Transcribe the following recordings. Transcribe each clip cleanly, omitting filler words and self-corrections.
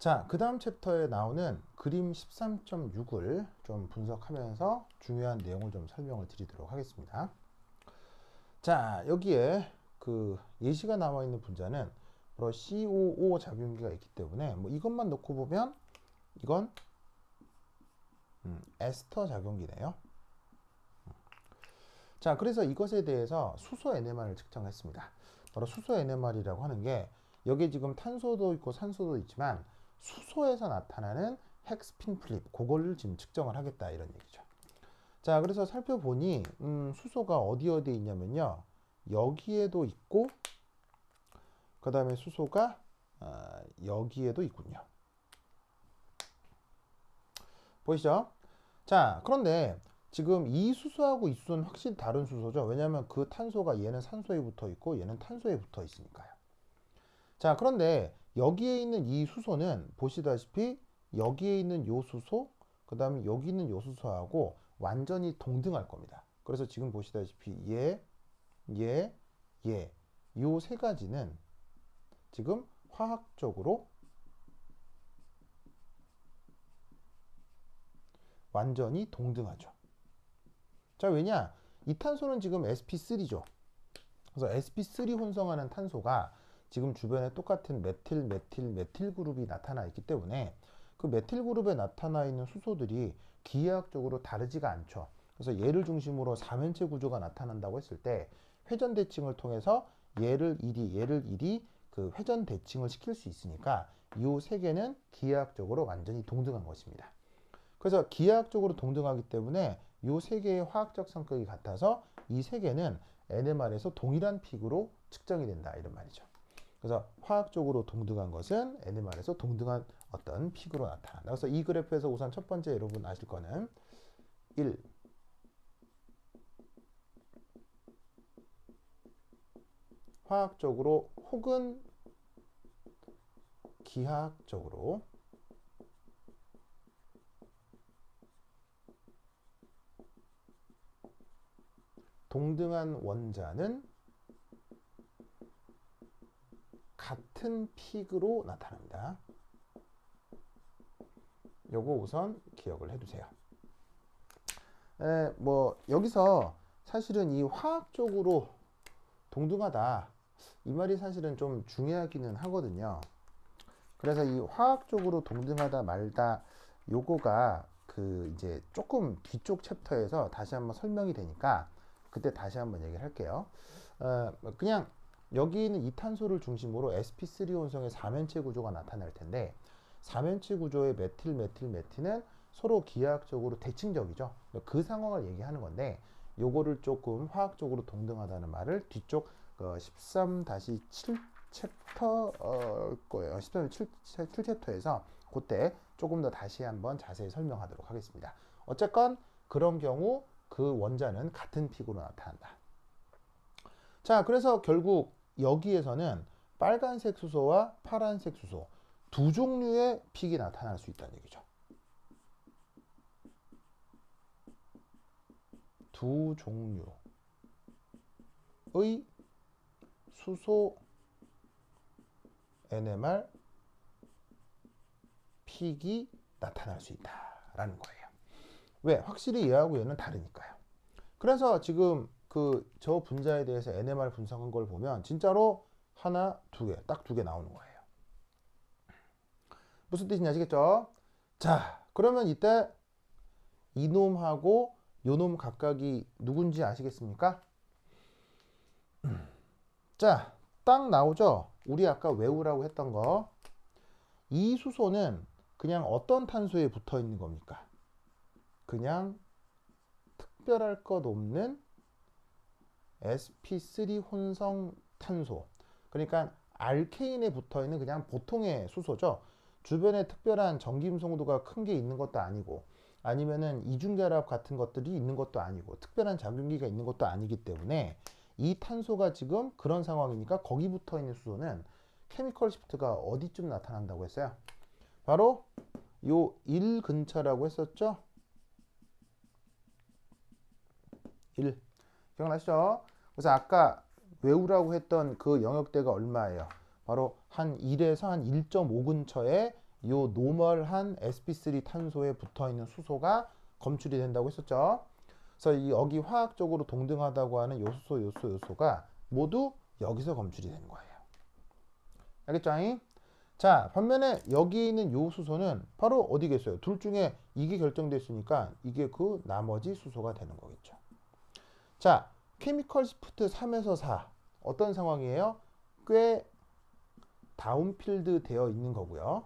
자, 그 다음 챕터에 나오는 그림 13.6을 좀 분석하면서 중요한 내용을 좀 설명을 드리도록 하겠습니다. 자, 여기에 그 예시가 나와 있는 분자는 바로 COO 작용기가 있기 때문에 뭐 이것만 놓고 보면 이건 에스터 작용기네요. 자, 그래서 이것에 대해서 수소 NMR을 측정했습니다. 바로 수소 NMR이라고 하는 게 여기 지금 탄소도 있고 산소도 있지만 수소에서 나타나는 핵스핀 플립, 그거를 지금 측정을 하겠다 이런 얘기죠. 자, 그래서 살펴보니 수소가 어디 있냐면요, 여기에도 있고 그 다음에 수소가 여기에도 있군요. 보이시죠? 자, 그런데 지금 이 수소하고 이 수소는 확실히 다른 수소죠. 왜냐하면 그 탄소가 얘는 산소에 붙어 있고 얘는 탄소에 붙어 있으니까요. 자, 그런데 여기에 있는 이 수소는 보시다시피 여기에 있는 요 수소, 그 다음에 여기 있는 요 수소하고 완전히 동등할 겁니다. 그래서 지금 보시다시피 요 세 가지는 지금 화학적으로 완전히 동등하죠. 자, 왜냐? 이 탄소는 지금 sp3죠. 그래서 sp3 혼성하는 탄소가 지금 주변에 똑같은 메틸 그룹이 나타나 있기 때문에 그 메틸 그룹에 나타나 있는 수소들이 기하학적으로 다르지가 않죠. 그래서 얘를 중심으로 4면체 구조가 나타난다고 했을 때 회전 대칭을 통해서 얘를 1이 그 회전 대칭을 시킬 수 있으니까 이 세 개는 기하학적으로 완전히 동등한 것입니다. 그래서 기하학적으로 동등하기 때문에 이 세 개의 화학적 성격이 같아서 이 세 개는 NMR에서 동일한 픽으로 측정이 된다 이런 말이죠. 그래서 화학적으로 동등한 것은 NMR에서 동등한 어떤 픽으로 나타난다. 그래서 이 그래프에서 우선 첫 번째 여러분 아실 거는 1. 화학적으로 혹은 기하학적으로 동등한 원자는 같은 픽으로 나타납니다. 요거 우선 기억을 해두세요. 뭐 여기서 사실은 이 화학적으로 동등하다 이 말이 사실은 좀 중요하기는 하거든요. 그래서 이 화학적으로 동등하다 말다 요거가 그 이제 조금 뒤쪽 챕터에서 다시 한번 설명이 되니까 그때 다시 한번 얘기를 할게요. 그냥 여기 있는 이 탄소를 중심으로 sp3 혼성의 4면체 구조가 나타날 텐데 4면체 구조의 메틸, 메틸, 메틸은 서로 기하학적으로 대칭적이죠. 그 상황을 얘기하는 건데 요거를 조금 화학적으로 동등하다는 말을 뒤쪽 13-7 챕터 거예요. 13-7 챕터에서 그때 조금 더 다시 한번 자세히 설명하도록 하겠습니다. 어쨌건 그런 경우 그 원자는 같은 픽으로 나타난다. 자, 그래서 결국 여기에서는 빨간색 수소와 파란색 수소 두 종류의 픽이 나타날 수 있다는 얘기죠. 두 종류의 수소 NMR 픽이 나타날 수 있다라는 거예요. 왜? 확실히 얘하고 얘는 다르니까요. 그래서 지금 저 분자에 대해서 NMR 분석한 걸 보면 진짜로 하나, 두 개, 딱 두 개 나오는 거예요. 무슨 뜻인지 아시겠죠? 자, 그러면 이때 이놈하고 요놈 각각이 누군지 아시겠습니까? 자, 딱 나오죠? 우리 아까 외우라고 했던 거. 이 수소는 그냥 어떤 탄소에 붙어 있는 겁니까? 그냥 특별할 것 없는 sp3 혼성 탄소. 그러니까 알케인에 붙어 있는 그냥 보통의 수소죠. 주변에 특별한 전기음성도가 큰 게 있는 것도 아니고 아니면은 이중결합 같은 것들이 있는 것도 아니고 특별한 작용기가 있는 것도 아니기 때문에 이 탄소가 지금 그런 상황이니까 거기 붙어 있는 수소는 케미컬 시프트가 어디쯤 나타난다고 했어요? 바로 요 1 근처라고 했었죠? 1. 기억나시죠? 그래서 아까 외우라고 했던 그 영역대가 얼마예요? 바로 한 1에서 한 1.5 근처에 요 노멀한 sp3 탄소에 붙어 있는 수소가 검출이 된다고 했었죠. 그래서 이 여기 화학적으로 동등하다고 하는 요수소, 요소가 모두 여기서 검출이 되는 거예요. 알겠죠? 자, 반면에 여기 있는 요 수소는 바로 어디겠어요? 둘 중에 이게 결정됐으니까 이게 그 나머지 수소가 되는 거겠죠. 자, 케미컬 시프트 3에서 4 어떤 상황이에요? 꽤 다운필드 되어 있는 거고요.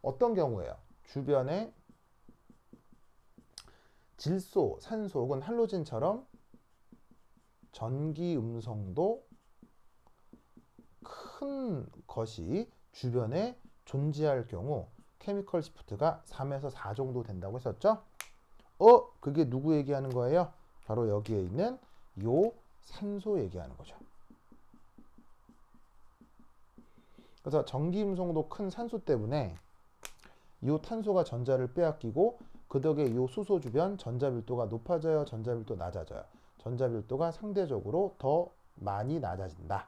어떤 경우에요? 주변에 질소, 산소 혹은 할로젠처럼 전기 음성도 큰 것이 주변에 존재할 경우 케미컬 시프트가 3에서 4 정도 된다고 했었죠? 그게 누구 얘기하는 거예요? 바로 여기에 있는 요 산소 얘기하는 거죠. 그래서 전기 음성도 큰 산소 때문에 이 탄소가 전자를 빼앗기고 그 덕에 이 수소 주변 전자밀도가 높아져요, 전자밀도 낮아져요. 전자밀도가 상대적으로 더 많이 낮아진다.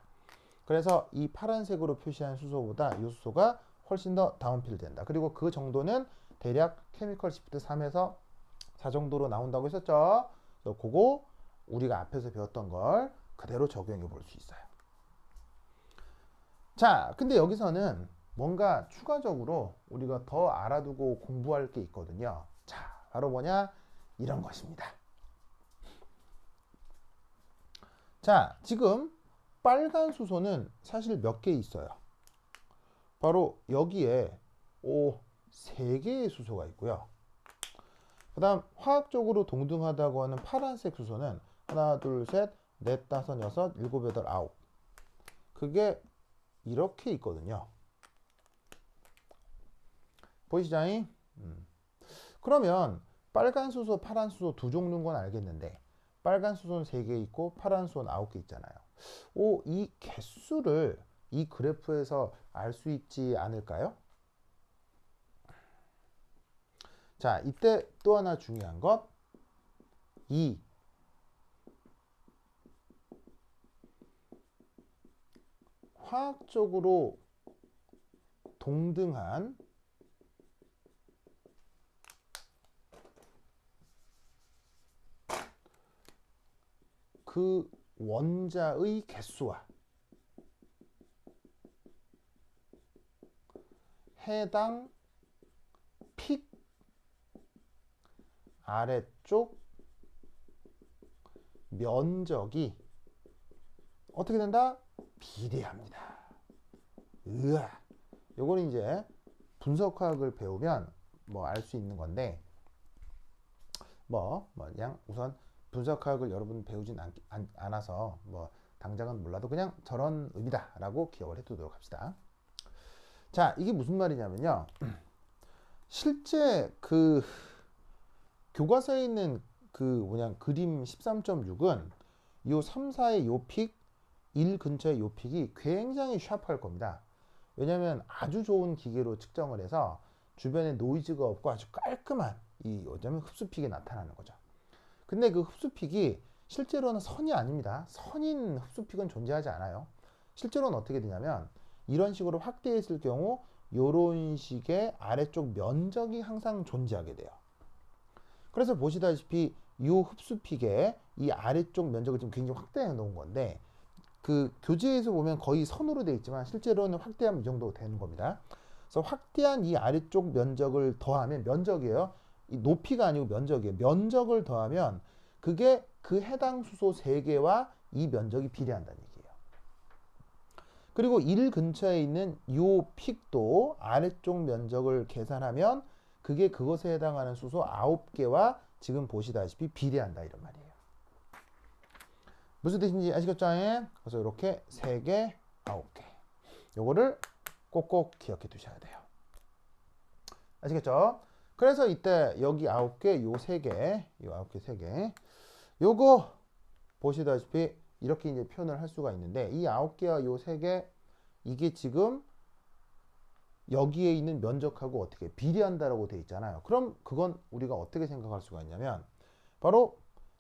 그래서 이 파란색으로 표시한 수소보다 이 수소가 훨씬 더 다운필 된다. 그리고 그 정도는 대략 케미컬 시프트 3에서 4 정도로 나온다고 했었죠. 그래서 그거 우리가 앞에서 배웠던 걸 그대로 적용해 볼 수 있어요. 자, 근데 여기서는 뭔가 추가적으로 우리가 더 알아두고 공부할 게 있거든요. 자, 바로 뭐냐? 이런 것입니다. 자, 지금 빨간 수소는 사실 몇 개 있어요. 바로 여기에 3개의 수소가 있고요. 그 다음 화학적으로 동등하다고 하는 파란색 수소는 하나, 둘, 셋, 넷, 다섯, 여섯, 일곱, 여덟, 아홉. 그게 이렇게 있거든요. 보이시자잉? 그러면 빨간 수소, 파란 수소 두 종류인 건 알겠는데 빨간 수소는 3개 있고 파란 수소는 9개 있잖아요. 이 개수를 이 그래프에서 알 수 있지 않을까요? 자, 이때 또 하나 중요한 것, 이 화학적으로 동등한 그 원자의 개수와 해당 픽 아래쪽 면적이 어떻게 된다? 비례합니다. 으아. 요거는 이제 분석화학을 배우면 뭐 알 수 있는 건데 그냥 우선 분석화학을 여러분 배우진 않아서 뭐 당장은 몰라도 그냥 저런 의미다 라고 기억을 해두도록 합시다. 자, 이게 무슨 말이냐면요, 실제 그 교과서에 있는 그 그림 13.6은 요 3, 4의 요 픽, 1 근처의 요 픽이 굉장히 샤프할 겁니다. 왜냐하면 아주 좋은 기계로 측정을 해서 주변에 노이즈가 없고 아주 깔끔한 어쩌면 흡수픽이 나타나는 거죠. 근데 그 흡수픽이 실제로는 선이 아닙니다. 선인 흡수픽은 존재하지 않아요. 실제로는 어떻게 되냐면 이런 식으로 확대했을 경우 이런 식의 아래쪽 면적이 항상 존재하게 돼요. 그래서 보시다시피 이 흡수픽의 이 아래쪽 면적을 지금 굉장히 확대해 놓은 건데 그 교재에서 보면 거의 선으로 되어 있지만 실제로는 확대하면 이 정도 되는 겁니다. 그래서 확대한 이 아래쪽 면적을 더하면 면적이에요. 이 높이가 아니고 면적이에요. 면적을 더하면 그게 그 해당 수소 3개와 이 면적이 비례한다는 얘기예요. 그리고 1 근처에 있는 이 픽도 아래쪽 면적을 계산하면 그게 그것에 해당하는 수소 9개와 지금 보시다시피 비례한다 이런 말이에요. 무슨 뜻인지 아시겠죠? 그래서 이렇게 3개, 9개. 요거를 꼭꼭 기억해 두셔야 돼요. 아시겠죠? 그래서 이때 여기 9개, 요 3개, 요 9개, 3개. 요거 보시다시피 이렇게 이제 표현을 할 수가 있는데 이 9개와 요 3개 이게 지금 여기에 있는 면적하고 어떻게 비례한다라고 되어 있잖아요. 그럼 그건 우리가 어떻게 생각할 수가 있냐면 바로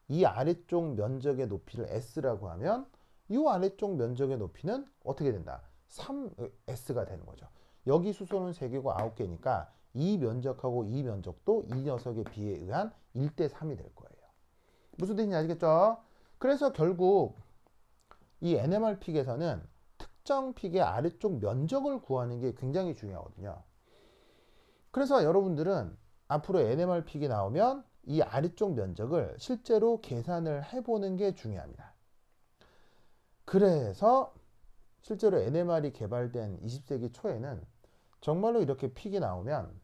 이 아래쪽 면적의 높이를 S라고 하면 이 아래쪽 면적의 높이는 어떻게 된다? 3S가 되는 거죠. 여기 수소는 3개고 9개니까 이 면적하고 이 면적도 이 녀석의 비에 의한 1대 3이 될 거예요. 무슨 뜻인지 아시겠죠? 그래서 결국 이 NMR 픽에서는 특정 픽의 아래쪽 면적을 구하는 게 굉장히 중요하거든요. 그래서 여러분들은 앞으로 NMR 픽이 나오면 이 아래쪽 면적을 실제로 계산을 해보는 게 중요합니다. 그래서 실제로 NMR이 개발된 20세기 초에는 정말로 이렇게 픽이 나오면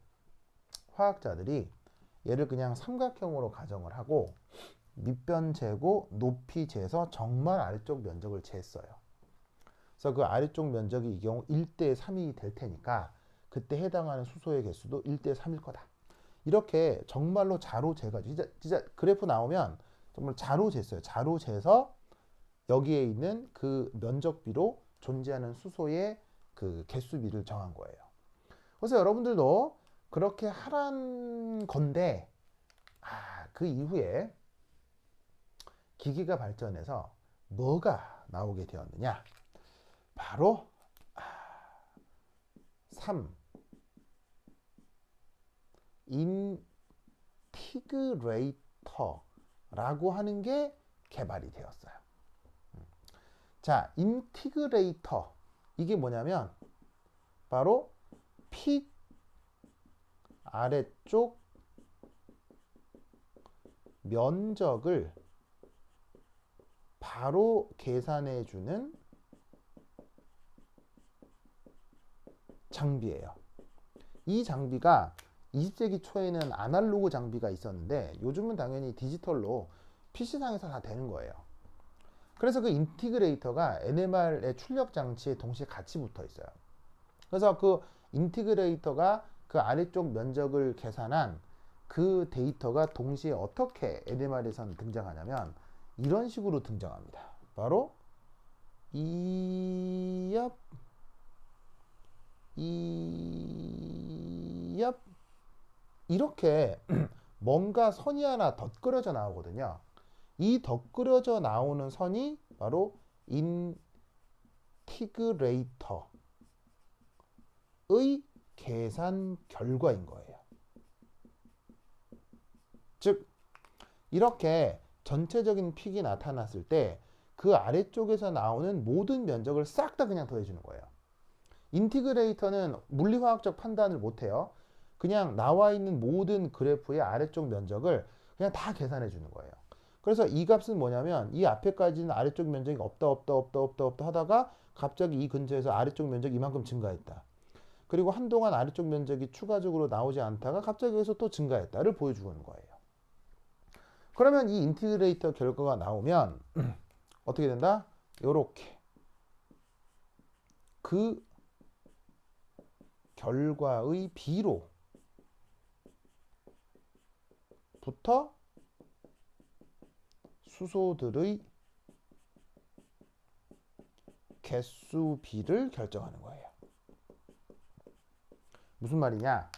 화학자들이 얘를 그냥 삼각형으로 가정을 하고 밑변 재고 높이 재서 정말 아래쪽 면적을 쟀어요. 그래서 그 아래쪽 면적이 이 경우 1대 3이 될 테니까 그때 해당하는 수소의 개수도 1대 3일 거다. 이렇게 정말로 자로 재가지고 진짜 그래프 나오면 정말 자로 쟀어요. 자로 재서 여기에 있는 그 면적비로 존재하는 수소의 그 개수비를 정한 거예요. 그래서 여러분들도 그렇게 하란 건데 그 이후에 기기가 발전해서 뭐가 나오게 되었느냐? 바로 3. 인티그레이터라고 하는 게 개발이 되었어요. 자, 인티그레이터 이게 뭐냐면 바로 픽 아래쪽 면적을 바로 계산해 주는 장비예요. 이 장비가 20세기 초에는 아날로그 장비가 있었는데 요즘은 당연히 디지털로 PC상에서 다 되는 거예요. 그래서 그 인티그레이터가 NMR의 출력 장치에 동시에 같이 붙어 있어요. 그래서 그 인티그레이터가 그 아래쪽 면적을 계산한 그 데이터가 동시에 어떻게 NMR에선 등장하냐면 이런 식으로 등장합니다. 바로 이엽 이렇게 뭔가 선이 하나 덧그려져 나오거든요. 이 덧그려져 나오는 선이 바로 인티그레이터의 계산 결과인 거예요. 즉 이렇게 전체적인 픽이 나타났을 때 그 아래쪽에서 나오는 모든 면적을 싹 다 그냥 더해주는 거예요. 인티그레이터는 물리화학적 판단을 못해요. 그냥 나와 있는 모든 그래프의 아래쪽 면적을 그냥 다 계산해 주는 거예요. 그래서 이 값은 뭐냐면 이 앞에까지는 아래쪽 면적이 없다 하다가 갑자기 이 근처에서 아래쪽 면적이 이만큼 증가했다. 그리고 한동안 아래쪽 면적이 추가적으로 나오지 않다가 갑자기 여기서 또 증가했다를 보여주는 거예요. 그러면 이 인티그레이터 결과가 나오면 어떻게 된다? 요렇게 그 결과의 B로부터 수소들의 개수 B를 결정하는 거예요. 무슨 말이냐?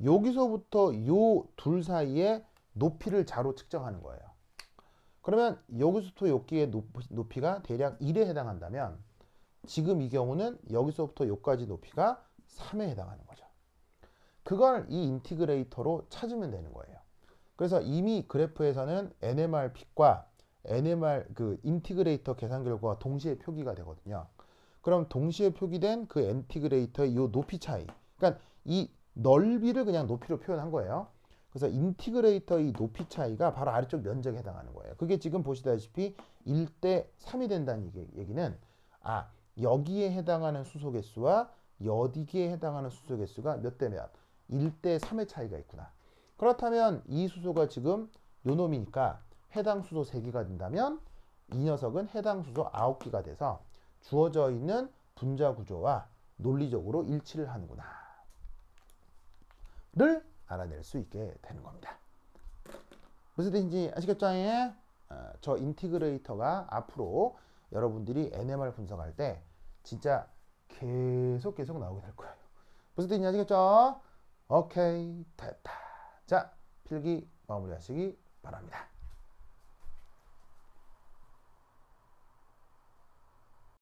여기서부터 요 둘 사이의 높이를 자로 측정하는 거예요. 그러면 여기서부터 여기의 높이가 대략 1에 해당한다면 지금 이 경우는 여기서부터 여기까지 높이가 3에 해당하는 거죠. 그걸 이 인티그레이터로 찾으면 되는 거예요. 그래서 이미 그래프에서는 NMR 픽과 NMR 그 인티그레이터 계산 결과가 동시에 표기가 되거든요. 그럼 동시에 표기된 그 인티그레이터의 이 높이 차이, 그러니까 이 넓이를 그냥 높이로 표현한 거예요. 그래서 인티그레이터의 높이 차이가 바로 아래쪽 면적에 해당하는 거예요. 그게 지금 보시다시피 1대 3이 된다는 얘기는 여기에 해당하는 수소 개수와 여기에 해당하는 수소 개수가 몇 대 몇? 1대 3의 차이가 있구나. 그렇다면 이 수소가 지금 요 놈이니까 해당 수소 3개가 된다면 이 녀석은 해당 수소 9개가 돼서 주어져 있는 분자 구조와 논리적으로 일치를 하는구나 를 알아낼 수 있게 되는 겁니다. 무슨 뜻인지 아시겠죠? 저 인티그레이터가 앞으로 여러분들이 NMR 분석할 때 진짜 계속 나오게 될 거예요. 무슨 뜻인지 아시겠죠? 오케이, 됐다. 자, 필기 마무리하시기 바랍니다.